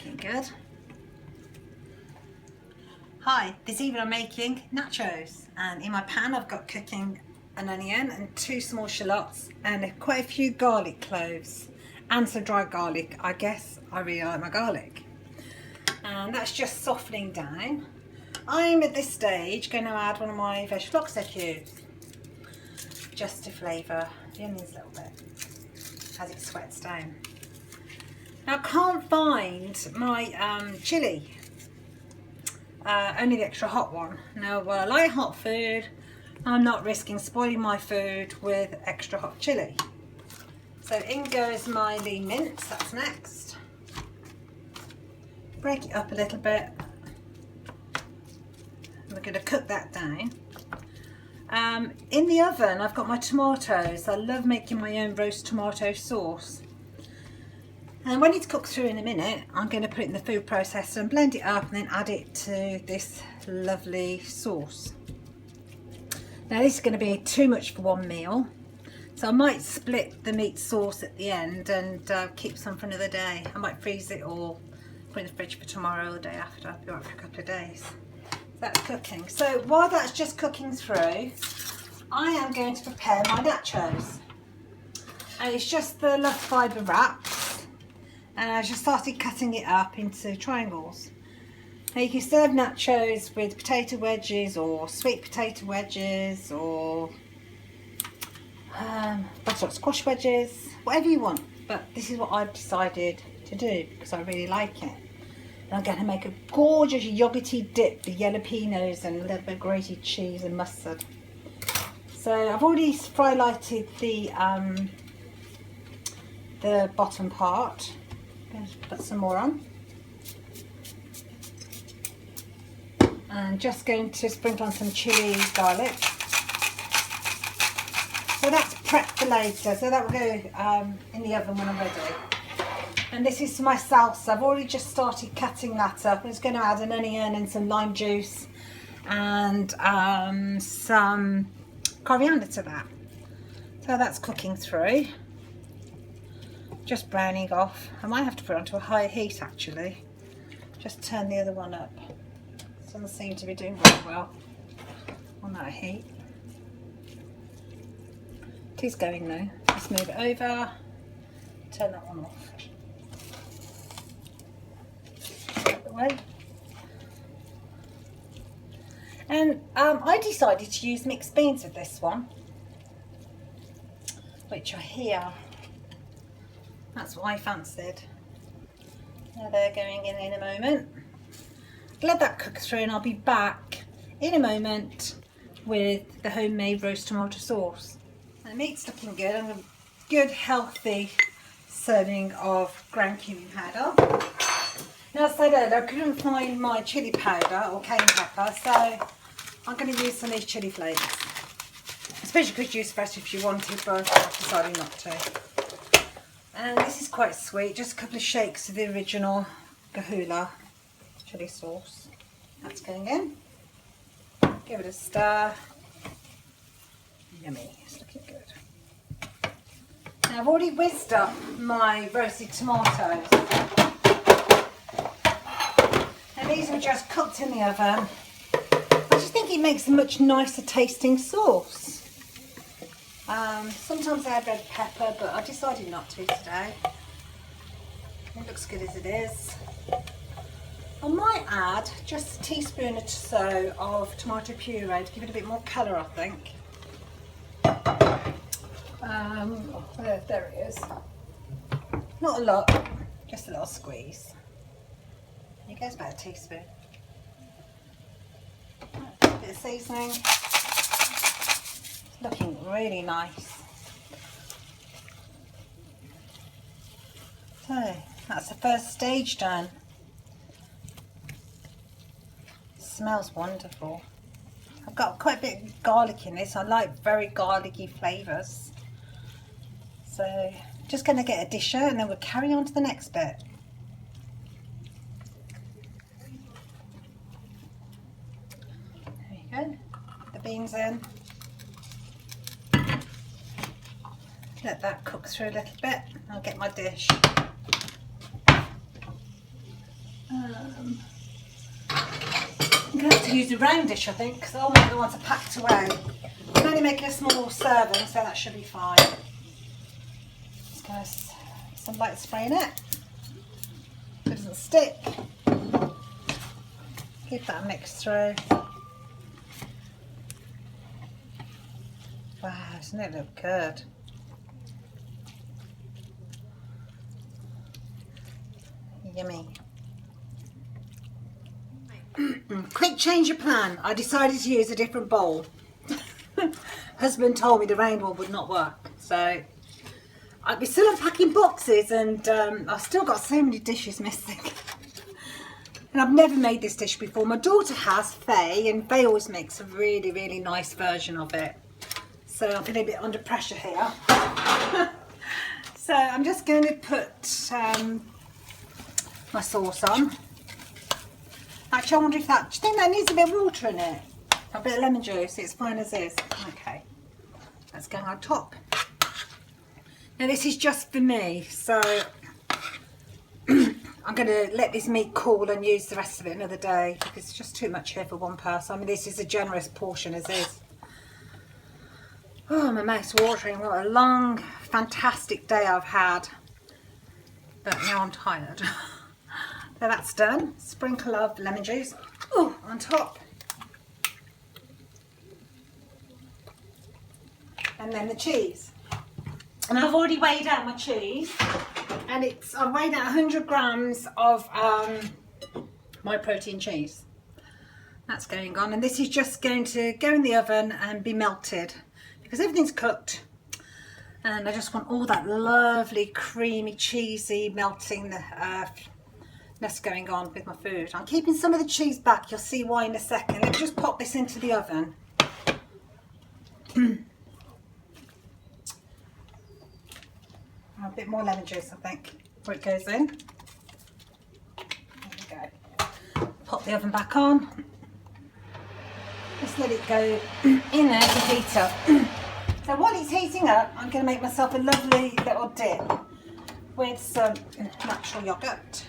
looking good. Hi, this evening I'm making nachos, and in my pan I've got cooking an onion and 2 small shallots and quite a few garlic cloves and some dried garlic. I guess I really like my garlic. And that's just softening down. I'm at this stage going to add one of my vegetable oxide cubes just to flavour the onions a little bit as it sweats down. Now I can't find my chilli, only the extra hot one. Now I like hot food. I'm not risking spoiling my food with extra hot chilli. So in goes my lean mince, that's next. Break it up a little bit. We're going to cook that down. In the oven I've got my tomatoes. I love making my own roast tomato sauce. And when it's cooked through in a minute, I'm going to put it in the food processor and blend it up and then add it to this lovely sauce. Now this is going to be too much for one meal, so I might split the meat sauce at the end and keep some for another day. I might freeze it or put it in the fridge for tomorrow or the day after. I'll be right for a couple of days. That's cooking. So while that's just cooking through, I am going to prepare my nachos. And it's just the loaf fibre wraps, and I just started cutting it up into triangles. Now you can serve nachos with potato wedges or sweet potato wedges or butternut squash wedges, whatever you want. But this is what I've decided to do because I really like it. And I'm going to make a gorgeous yogurty dip with jalapenos and a little bit of grated cheese and mustard. So I've already fry lighted the bottom part. I'm going to put some more on. And just going to sprinkle on some chilli garlic. So that's prepped for later, so that will go in the oven when I'm ready. And this is my salsa. I've already just started cutting that up. I'm just going to add an onion and some lime juice and some coriander to that. So that's cooking through. Just browning off. I might have to put it onto a higher heat actually. Just turn the other one up. Doesn't seem to be doing very well on that heat. It is going though. Just move it over, turn that one off. Out the way. And I decided to use mixed beans with this one, which are here. That's what I fancied. Now they're going in a moment. Let that cook through and I'll be back in a moment with the homemade roast tomato sauce. The meat's looking good. I'm a good healthy serving of ground cumin powder. Now as I said earlier, I couldn't find my chilli powder or cayenne pepper, so I'm going to use some of these chilli flakes. Especially could use fresh if you wanted, but I've decided not to. And this is quite sweet, just a couple of shakes of the original Gahula chilli sauce. That's going in. Give it a stir. Yummy, it's looking good. Now I've already whizzed up my roasted tomatoes. And these were just cooked in the oven. I just think it makes a much nicer tasting sauce. Sometimes I add red pepper, but I decided not to today. It looks good as it is. I might add just a teaspoon or so of tomato puree to give it a bit more colour, I think. There it is. Not a lot, just a little squeeze. It goes about a teaspoon. A bit of seasoning. Looking really nice. So that's the first stage done. Smells wonderful. I've got quite a bit of garlic in this. I like very garlicky flavours. So just going to get a disher and then we'll carry on to the next bit. There you go. Put the beans in. Let that cook through a little bit. I'll get my dish. I'm going to have to use a round dish, I think, because all my other ones are packed away. I'm only making a small serving, so that should be fine. Just going to some light spray in it so it doesn't stick. Give that a mix through. Wow, doesn't it look good? Yummy. Quick change of plan. I decided to use a different bowl. Husband told me the round one would not work, so I'd be still unpacking boxes, and I've still got so many dishes missing. And I've never made this dish before. My daughter has, Faye, and Faye always makes a really, really nice version of it. So I'm feeling a bit under pressure here. So I'm just going to put my sauce on. Actually, I wonder if that, do you think that needs a bit of water in it? A bit of lemon juice, it's fine as is. Okay, let's go on top. Now this is just for me, so I'm going to let this meat cool and use the rest of it another day, because it's just too much here for one person. I mean, this is a generous portion as is. Oh, my mouth's watering. What a long, fantastic day I've had. But now I'm tired. So that's done. Sprinkle of lemon juice on top. And then the cheese. And I've already weighed out my cheese. And I've weighed out 100 grams of my protein cheese. That's going on. And this is just going to go in the oven and be melted, because everything's cooked. And I just want all that lovely, creamy, cheesy melting that's going on with my food. I'm keeping some of the cheese back. You'll see why in a second. Let me just pop this into the oven. A bit more lemon juice, I think, before it goes in. There we go. Pop the oven back on. Just let it go in there to heat up. So while it's heating up, I'm going to make myself a lovely little dip with some natural yogurt.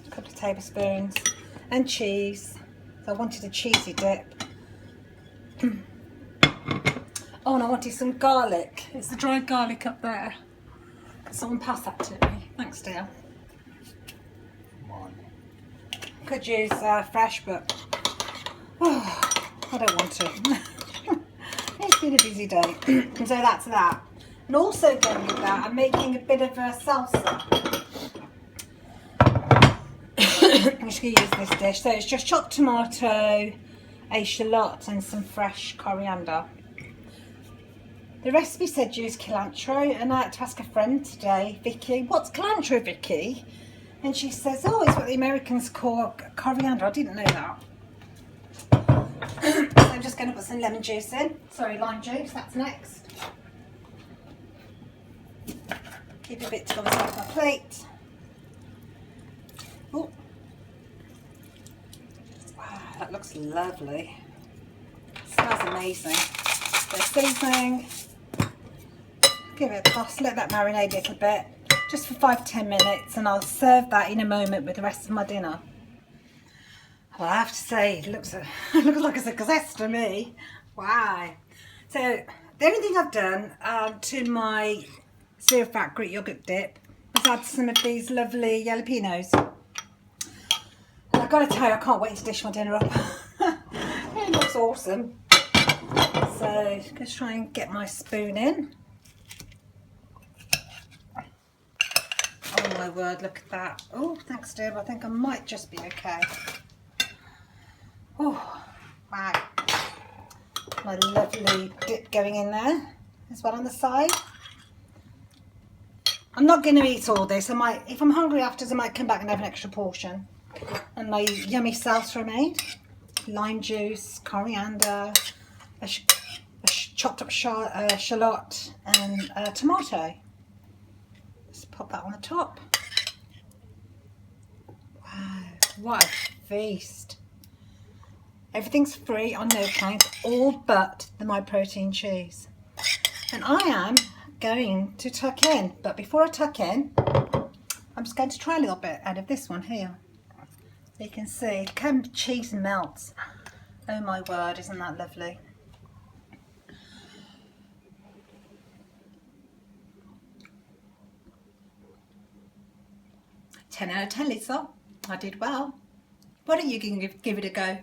A couple of tablespoons, and cheese. So I wanted a cheesy dip. Oh, and I wanted some garlic. It's the dried garlic up there. Someone pass that to me. Thanks, dear. Could use fresh, but I don't want to. It's been a busy day. So that's that. And also going with that, I'm making a bit of a salsa. I'm just going to use this dish. So it's just chopped tomato, a shallot, and some fresh coriander. The recipe said use cilantro, and I had to ask a friend today, Vicky, what's cilantro, Vicky? And she says, oh, it's what the Americans call coriander. I didn't know that. So I'm just going to put some lemon juice in. Sorry, lime juice, that's next. Keep a bit to go on my plate. Oh. Wow, that looks lovely. Smells amazing. Bit of seasoning. Give it a toss, let that marinate a little bit, just for 5-10 minutes, and I'll serve that in a moment with the rest of my dinner. Well, I have to say, it looks like a success to me. Wow. So the only thing I've done to my zero fat Greek yogurt dip is add some of these lovely jalapenos. And I've got to tell you, I can't wait to dish my dinner up. It looks awesome. So let's try and get my spoon in. Oh my word, look at that. Oh, thanks, dear. I think I might just be okay. Oh, wow. My lovely dip going in there as well on the side. I'm not going to eat all this. I might, if I'm hungry afterwards, I might come back and have an extra portion. And my yummy salsa I made. Lime juice, coriander, a chopped up shallot, and tomato. Just pop that on the top. Wow, what a feast. Everything's free on no count, all but the My Protein cheese. And I am going to tuck in, but before I tuck in, I'm just going to try a little bit out of this one here. You can see, look how cheese melts. Oh my word, isn't that lovely? Ten out of 10, Lisa. I did well. Why don't you give it a go?